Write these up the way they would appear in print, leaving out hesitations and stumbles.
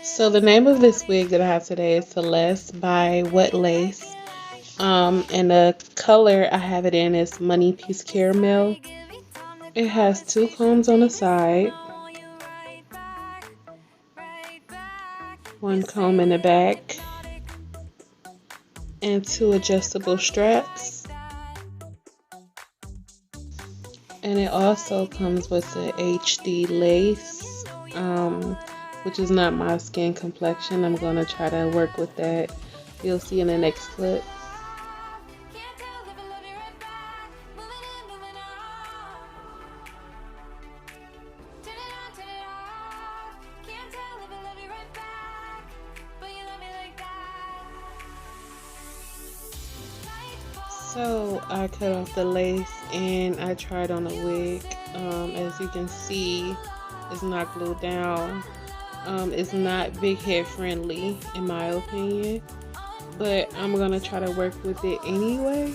So the name of this wig that I have today is Celeste by Wet Lace. And the color I have it in is Money Piece Caramel. It has 2 combs on the side, 1 comb in the back, and 2 adjustable straps. And it also comes with the HD lace, which is not my skin complexion. I'm going to try to work with that. You'll see in the next clip. So I cut off the lace and I tried on a wig. As you can see, it's not glued down. It's not big head friendly in my opinion, but I'm gonna try to work with it anyway.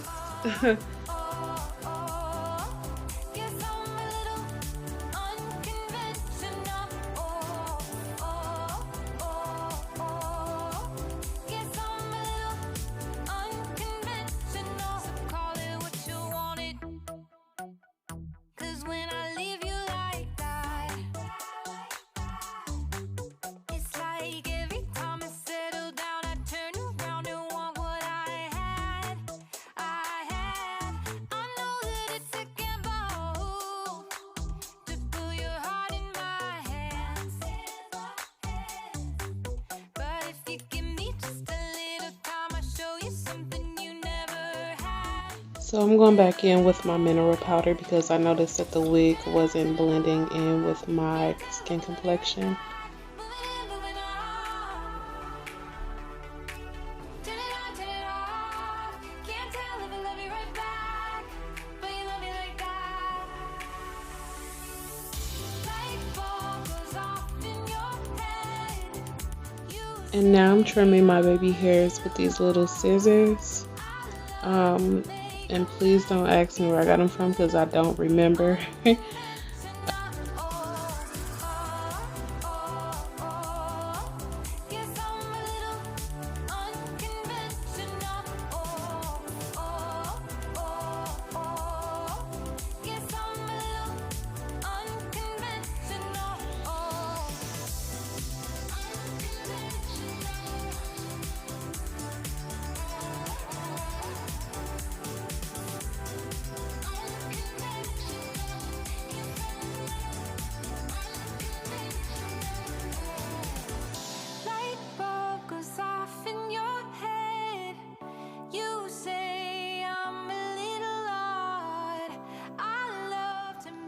So I'm going back in with my mineral powder because I noticed that the wig wasn't blending in with my skin complexion. And now I'm trimming my baby hairs with these little scissors. And please don't ask me where I got them from because I don't remember.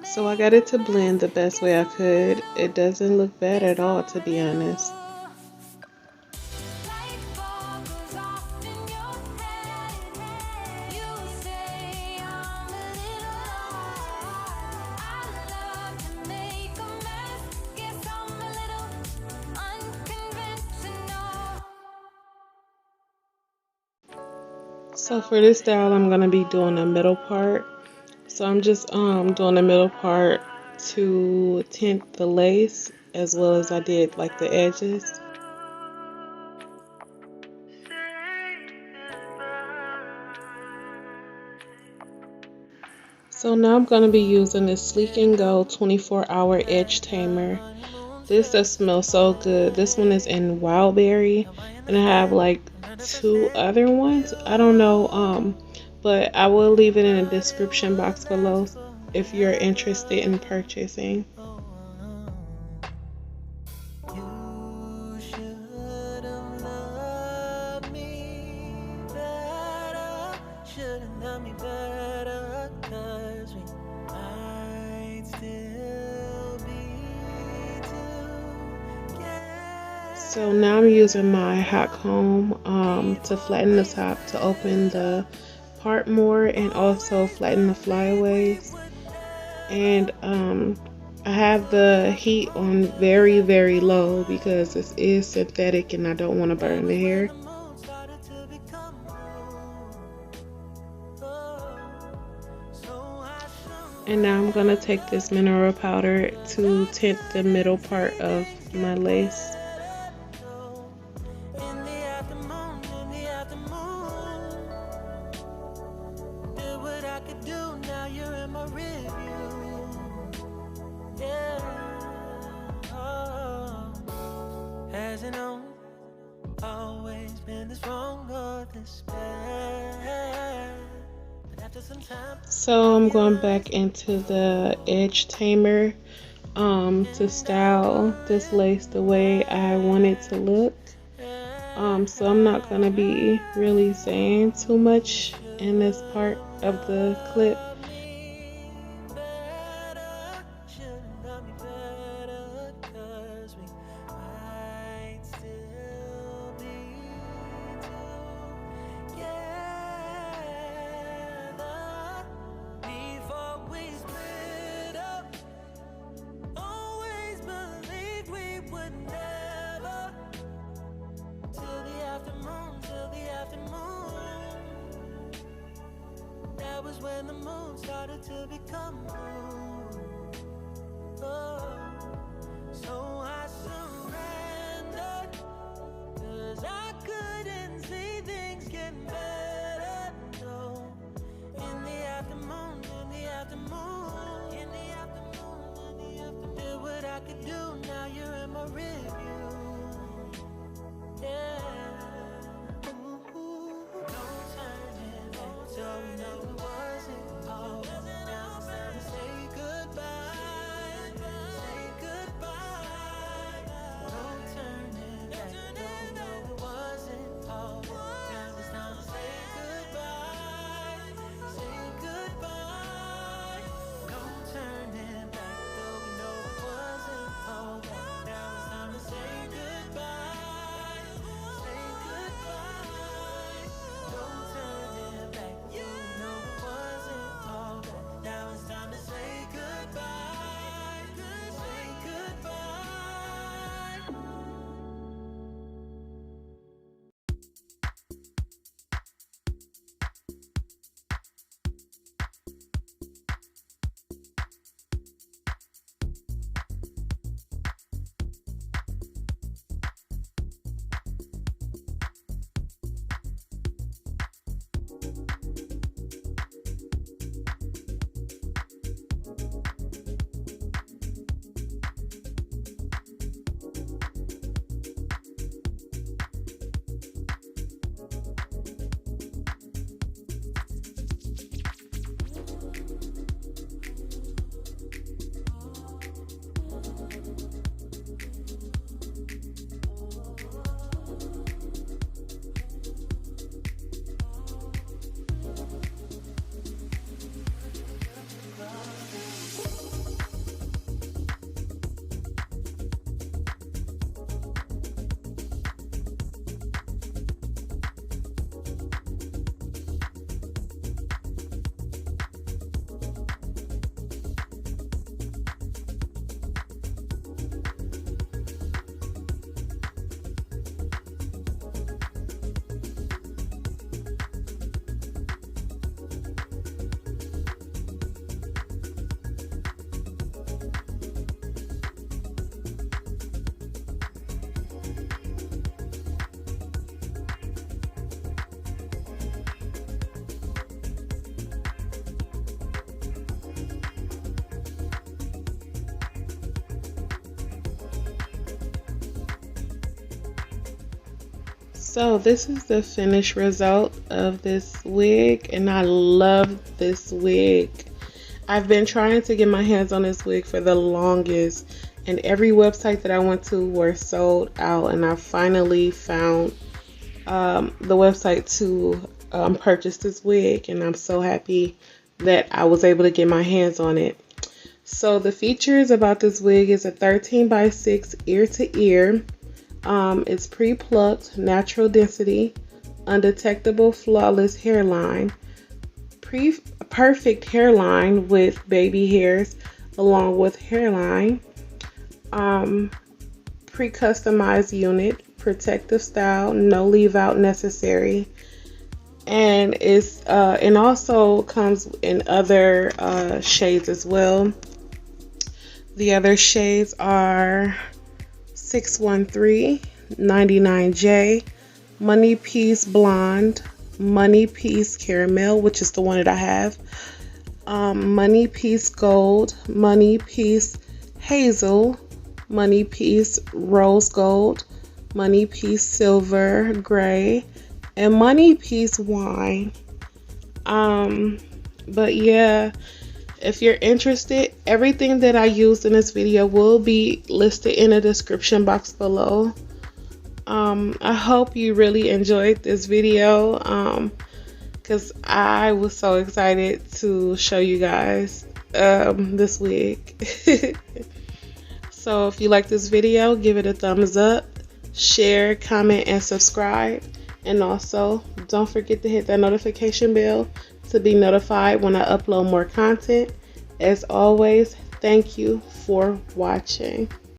So I got it to blend the best way I could. It doesn't look bad at all, to be honest. So for this style, I'm going to be doing the middle part. So I'm just doing the middle part to tint the lace as well as I did like the edges. So now I'm going to be using this Sleek and Go 24-hour edge tamer. This does smell so good. This one is in Wildberry and I have like 2 other ones. I don't know, but I will leave it in the description box below if you're interested in purchasing. So now I'm using my hot comb to flatten the top to open the part more and also flatten the flyaways. And I have the heat on very, very low because this is synthetic and I don't want to burn the hair. And now I'm going to take this mineral powder to tint the middle part of my lace. hasn't known, always been this wrong or this bad. But after some time, so I'm going back into the edge tamer to style this lace the way I want it to look. So I'm not going to be really saying too much in this part of the clip. That was when the moon started to become blue. Oh, so I surrendered, 'cause I couldn't see things getting better. No, in the afternoon, in the afternoon, in the afternoon, in the afternoon. Did what I could do, now you're in my review. Yeah. So this is the finished result of this wig, and I love this wig. I've been trying to get my hands on this wig for the longest, and every website that I went to were sold out, and I finally found the website to purchase this wig, and I'm so happy that I was able to get my hands on it. So the features about this wig is a 13x6 ear to ear. It's pre-plucked, natural density, undetectable, flawless hairline, perfect hairline with baby hairs along with hairline, pre-customized unit, protective style, no leave out necessary, and it's and also comes in other shades as well. The other shades are 613, 99J, Money Piece Blonde, Money Piece Caramel, which is the one that I have, Money Piece Gold, Money Piece Hazel, Money Piece Rose Gold, Money Piece Silver Gray, and Money Piece Wine. Um, but yeah, if you're interested, everything that I used in this video will be listed in the description box below. I hope you really enjoyed this video because I was so excited to show you guys this wig. So if you like this video, give it a thumbs up, share, comment, and subscribe. And also, don't forget to hit that notification bell to be notified when I upload more content. As always, thank you for watching.